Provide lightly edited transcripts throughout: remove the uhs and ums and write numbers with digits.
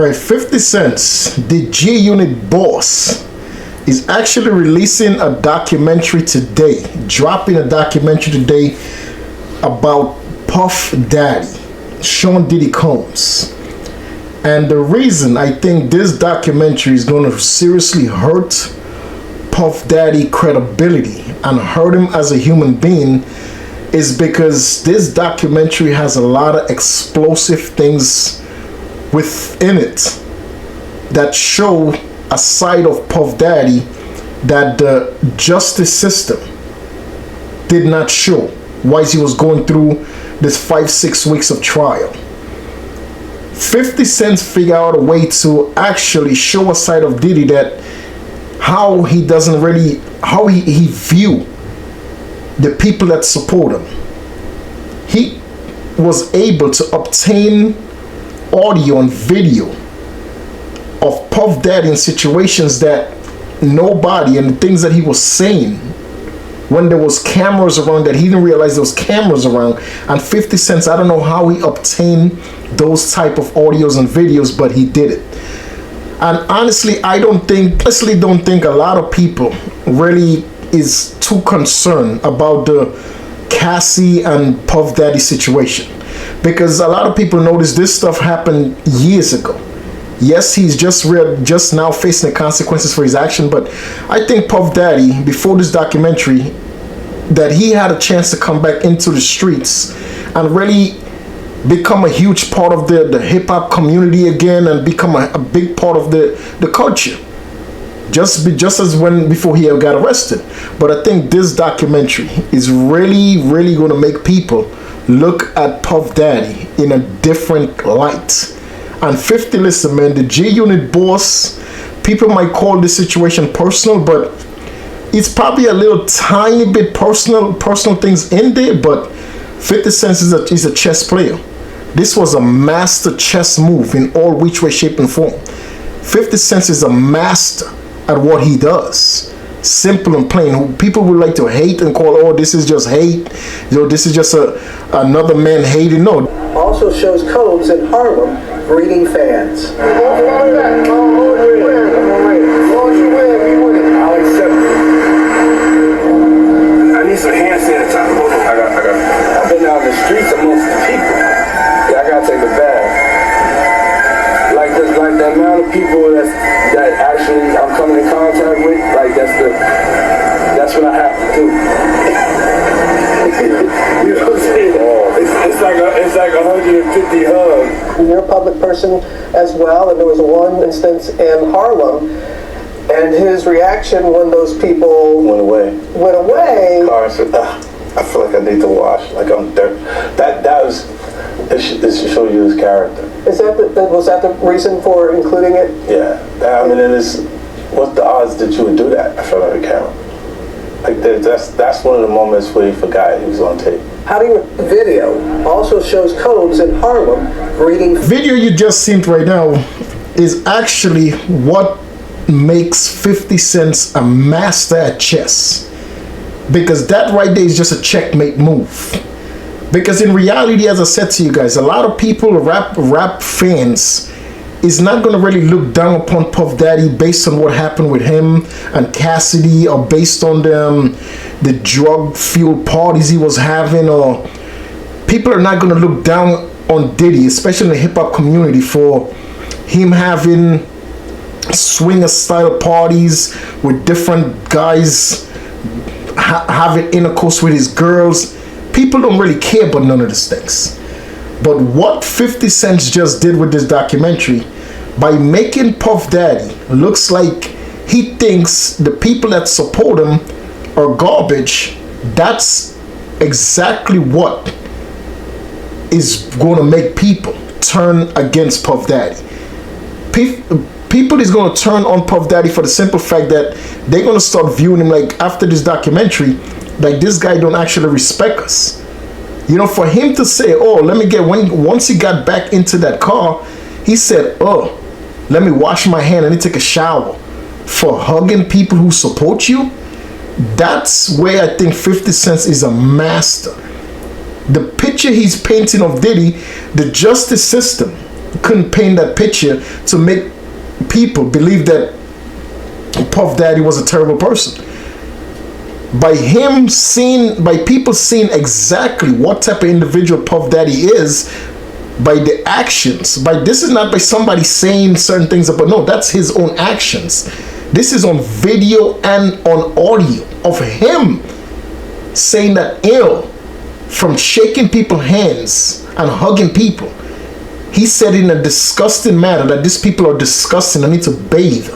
Alright, 50 Cent's the G Unit boss is actually releasing a documentary today, dropping a documentary today about Puff Daddy, Sean Diddy Combs. And the reason I think this documentary is going to seriously hurt Puff Daddy credibility and hurt him as a human being is because this documentary has a lot of explosive things within it that show a side of Puff Daddy that the justice system did not show while he was going through this 5-6 weeks of trial. 50 Cent figured out a way to actually show a side of Diddy that how he doesn't really, how he view the people that support him. He was able to obtain audio and video of Puff Daddy in situations that nobody, and the things that he was saying when there was cameras around that he didn't realize there was cameras around. And 50 Cent, I don't know how he obtained those type of audios and videos, but he did it. And honestly, I don't think a lot of people really is too concerned about the Cassie and Puff Daddy situation, because a lot of people notice this stuff happened years ago. Yes, he's just now facing the consequences for his action, but I think Puff Daddy, before this documentary, that he had a chance to come back into the streets and really become a huge part of the hip-hop community again, and become a big part of the culture, just as before he got arrested. But I think this documentary is really going to make people look at Puff Daddy in a different light. And 50, listen man, the G Unit boss, people might call this situation personal, but it's probably a little tiny bit personal things in there. But 50 Cent is a chess player. This was a master chess move in all which way, shape, and form. 50 Cent is a master at what he does. Simple and plain. People would like to hate and call, oh, this is just hate. You know, this is just another man hating. No. Also shows codes in Harlem breeding fans. I need some hand sanitizer. I've been out in the streets amongst the people. Yeah, I gotta take a bath. Like the amount of people that actually I'm coming in contact with, like that's what I have to do. You know what I'm saying? It's like 150 hugs. You're a public person as well, and there was one instance in Harlem, and his reaction when those people went away. Car said, I feel like I need to wash. Like I'm dirt. That was. It should show you his character. Was that the reason for including it? Yeah. I mean, what's the odds that you would do that in front of the camera? Like that's one of the moments where he forgot he was on tape. Video also shows codes in Harlem breeding. Video you just seen right now is actually what makes 50 Cent a master at chess, because that right there is just a checkmate move. Because in reality, as I said to you guys, a lot of people, rap fans, is not going to really look down upon Puff Daddy based on what happened with him and Cassidy, or based on the drug-fueled parties he was having, or people are not going to look down on Diddy, especially in the hip-hop community, for him having swinger-style parties with different guys, having intercourse with his girls. People don't really care about none of these things. But what 50 Cent just did with this documentary, by making Puff Daddy looks like he thinks the people that support him are garbage, that's exactly what is going to make people turn against Puff Daddy. People is going to turn on Puff Daddy for the simple fact that they're going to start viewing him like, after this documentary, like this guy don't actually respect us. You know, for him to say, oh, once he got back into that car, he said, oh, let me wash my hand and take a shower, for hugging people who support you. That's where I think 50 Cent is a master. The picture he's painting of Diddy, the justice system couldn't paint that picture to make people believe that Puff Daddy was a terrible person. By people seeing exactly what type of individual Puff Daddy is, by the actions, this is not by somebody saying certain things about, no, that's his own actions. This is on video and on audio of him saying that ill from shaking people's hands and hugging people. He said in a disgusting manner that these people are disgusting, I need to bathe.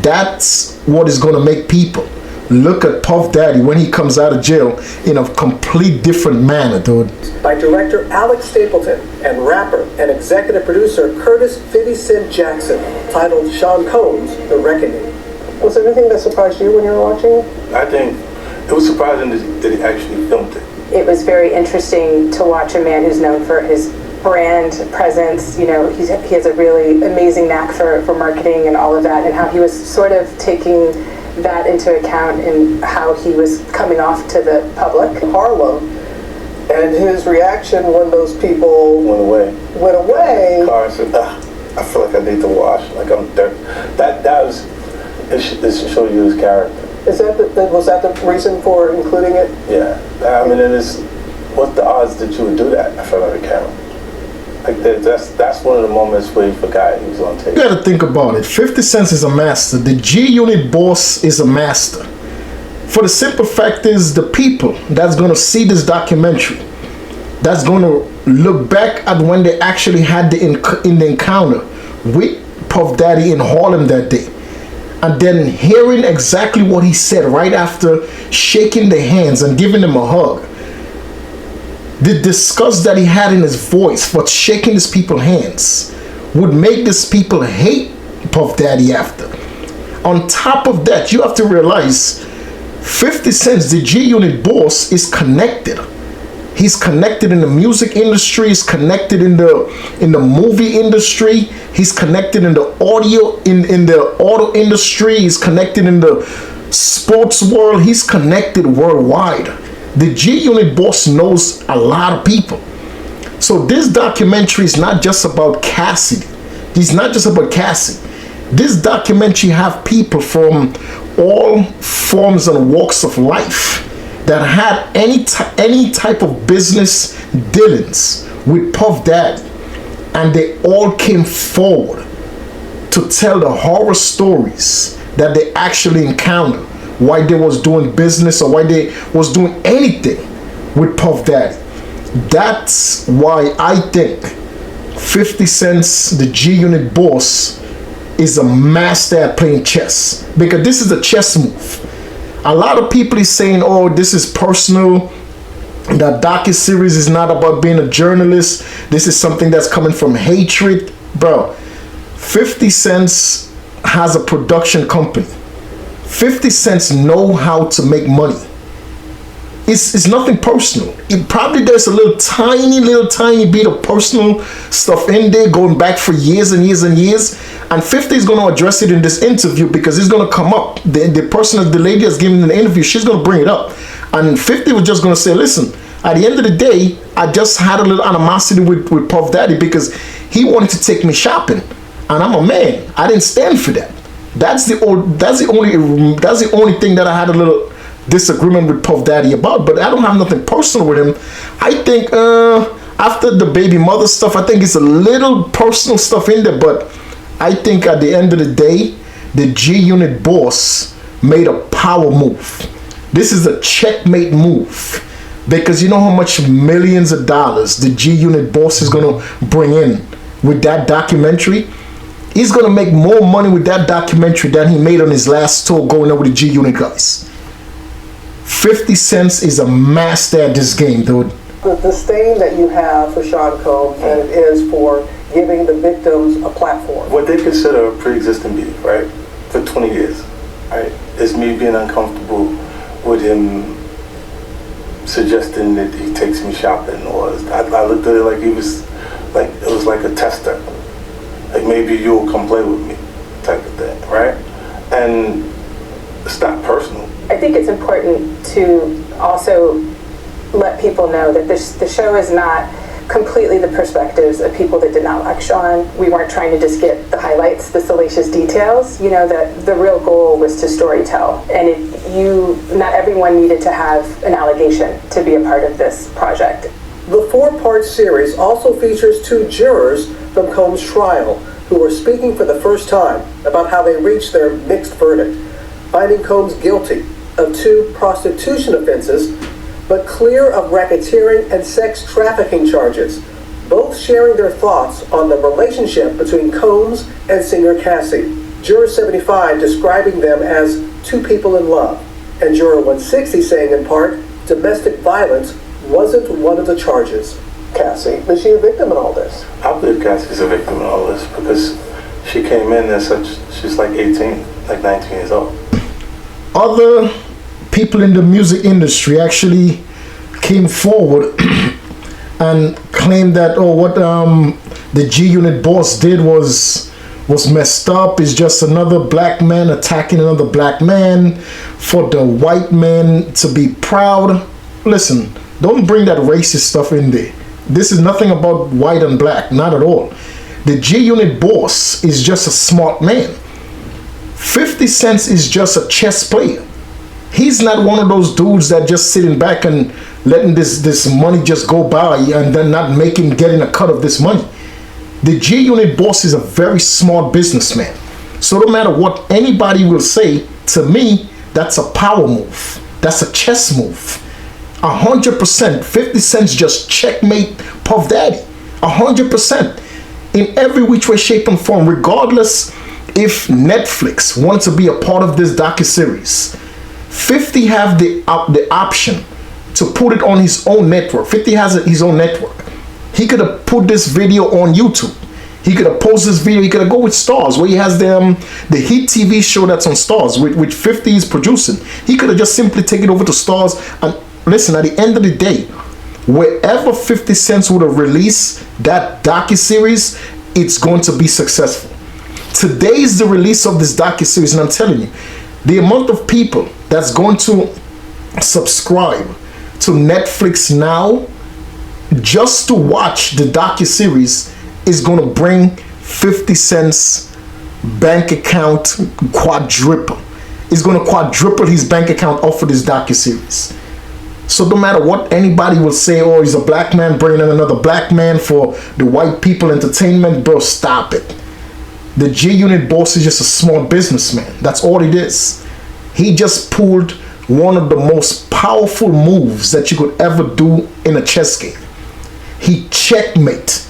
That's what is going to make people look at Puff Daddy when he comes out of jail in a complete different manner, dude. By director Alex Stapleton and rapper and executive producer Curtis 50 Cent Jackson, titled Sean Combs, The Reckoning. Was there anything that surprised you when you were watching? I think it was surprising that he actually filmed it. It was very interesting to watch a man who's known for his brand presence. You know, he has a really amazing knack for marketing and all of that, and how he was sort of taking that into account in how he was coming off to the public. Harlem, and his reaction when those people Went away. Car said, I feel like I need to wash. Like I'm dirty. That was it show you his character. Was that the reason for including it? Yeah. I mean, what's the odds that you would do that in front of the camera? Like that's one of the moments where he forgot he was on tape. You gotta think about it. 50 Cent is a master. The G-Unit boss is a master. For the simple fact is, the people that's gonna see this documentary, that's gonna look back at when they actually had the encounter with Puff Daddy in Harlem that day, and then hearing exactly what he said right after shaking their hands and giving them a hug. The disgust that he had in his voice for shaking these people's hands would make these people hate Puff Daddy after. On top of that, you have to realize 50 Cent, the G-Unit boss, is connected. He's connected in the music industry, he's connected in the movie industry, he's connected in the audio, in the auto industry, he's connected in the sports world, he's connected worldwide. The G-Unit boss knows a lot of people. So this documentary is not just about Cassidy. It's not just about Cassie. This documentary have people from all forms and walks of life that had any type of business dealings with Puff Daddy, and they all came forward to tell the horror stories that they actually encountered, why they was doing business or why they was doing anything with Puff Daddy. That's why I think 50 Cent's the G-Unit boss is a master at playing chess, because this is a chess move. A lot of people is saying, oh, this is personal, the docu-series is not about being a journalist, this is something that's coming from hatred. Bro, 50 Cent has a production company. 50 Cent know how to make money. It's nothing personal. It probably there's a little tiny bit of personal stuff in there going back for years and years and years. And 50 is going to address it in this interview, because it's going to come up. The person, the lady that's giving the interview, she's going to bring it up. And 50 was just going to say, listen, at the end of the day, I just had a little animosity with Puff Daddy because he wanted to take me shopping. And I'm a man. I didn't stand for that. That's the only thing that I had a little disagreement with Puff Daddy about, but I don't have nothing personal with him. I think after the baby mother stuff, I think it's a little personal stuff in there, but I think at the end of the day, the G-Unit boss made a power move. This is a checkmate move, because you know how much millions of dollars the G-Unit boss is going to bring in with that documentary. He's going to make more money with that documentary than he made on his last tour going over the G-Unit guys. 50 Cent is a master at this game, dude. The disdain that you have for Sean Combs and it is for giving the victims a platform. What they consider a pre-existing beef, right, for 20 years, right, is me being uncomfortable with him suggesting that he takes me shopping, or I looked at it like it was like a tester. Like, maybe you'll come play with me type of thing, right? And it's not personal. I think it's important to also let people know that the show is not completely the perspectives of people that did not like Sean. We weren't trying to just get the highlights, the salacious details. You know, that the real goal was to storytell, and not everyone needed to have an allegation to be a part of this project. The 4-part series also features 2 jurors from Combs' trial who were speaking for the first time about how they reached their mixed verdict, finding Combs guilty of 2 prostitution offenses, but clear of racketeering and sex trafficking charges, both sharing their thoughts on the relationship between Combs and singer Cassie. Juror 75 describing them as 2 people in love, and Juror 160 saying in part, domestic violence wasn't one of the charges. Cassie, is she a victim in all this? I believe Cassie's a victim in all this because she came in as such, she's like 18, like 19 years old. Other people in the music industry actually came forward and claimed that, what the G Unit boss did was messed up. It's just another black man attacking another black man for the white man to be proud. Listen, don't bring that racist stuff in there. This is nothing about white and black, not at all. The G Unit boss is just a smart man. 50 Cent is just a chess player. He's not one of those dudes that just sitting back and letting this money just go by and then not getting a cut of this money. The G Unit boss is a very smart businessman. So no matter what anybody will say, to me, that's a power move. That's a chess move. 100%. 50 Cent's just checkmate Puff Daddy. 100%. In every which way, shape, and form, regardless if Netflix wanted to be a part of this docuseries. 50 have the option to put it on his own network. 50 has his own network. He could have put this video on YouTube. He could have posted this video. He could have go with Stars, where he has the hit TV show that's on Stars, which 50 is producing. He could have just simply taken it over to Stars. And listen, at the end of the day, wherever 50 Cent would have released that docuseries, it's going to be successful. Today is the release of this docuseries, and I'm telling you, the amount of people that's going to subscribe to Netflix now just to watch the docuseries is going to bring 50 Cent's bank account quadruple. It's going to quadruple his bank account off of this docuseries. So no matter what anybody will say, oh, he's a black man bringing in another black man for the white people entertainment, bro, stop it. The G Unit boss is just a small businessman. That's all it is. He just pulled one of the most powerful moves that you could ever do in a chess game. He checkmate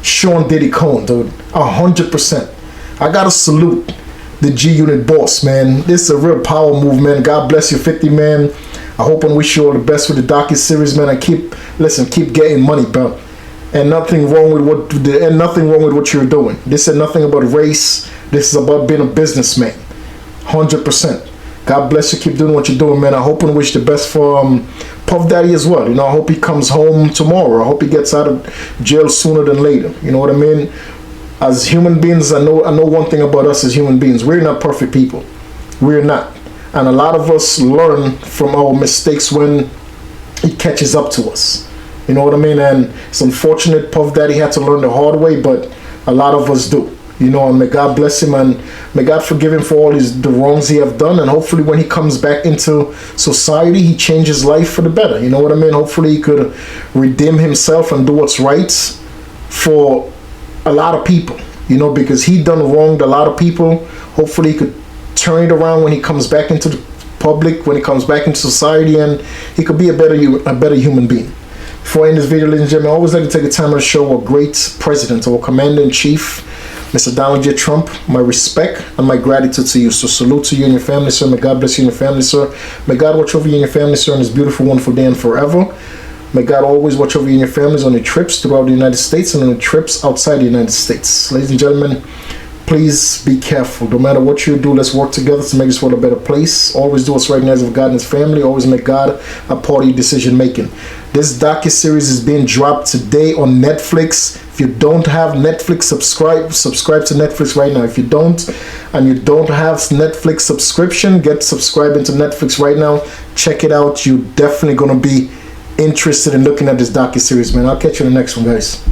Sean Diddy Combs, dude. 100%. I gotta salute the G Unit boss, man. This is a real power move, man. God bless you, 50, man. I hope and wish you all the best with the docuseries, man. And keep getting money, bro. And nothing wrong with what you're doing. This is nothing about race. This is about being a businessman. 100%. God bless you. Keep doing what you're doing, man. I hope and wish the best for Puff Daddy as well. You know, I hope he comes home tomorrow. I hope he gets out of jail sooner than later. You know what I mean? As human beings, I know one thing about us as human beings. We're not perfect people. We're not. And a lot of us learn from our mistakes when it catches up to us. You know what I mean? And it's unfortunate Puff Daddy had to learn the hard way, but a lot of us do. You know, and may God bless him and may God forgive him for all the wrongs he have done. And hopefully when he comes back into society, he changes life for the better. You know what I mean? Hopefully he could redeem himself and do what's right for a lot of people. You know, because he done wronged a lot of people. Hopefully he could turn it around when he comes back into the public, when he comes back into society, and he could be a better human being. Before I end this video, ladies and gentlemen, I always like to take the time to show a great president or commander-in-chief, Mr. Donald J. Trump, my respect and my gratitude to you. So salute to you and your family, sir. May God bless you and your family, sir. May God watch over you and your family, sir, on this beautiful, wonderful day and forever. May God always watch over you and your families on your trips throughout the United States and on your trips outside the United States. Ladies and gentlemen, please be careful. No matter what you do, let's work together to make this world a better place. Always do what's right in the eyes of God and his family. Always make God a part of your decision making. This docuseries is being dropped today on Netflix. If you don't have Netflix, subscribe to Netflix right now. If you don't, and you don't have Netflix subscription, get subscribed into Netflix right now. Check it out. You're definitely going to be interested in looking at this docuseries, man. I'll catch you in the next one, guys.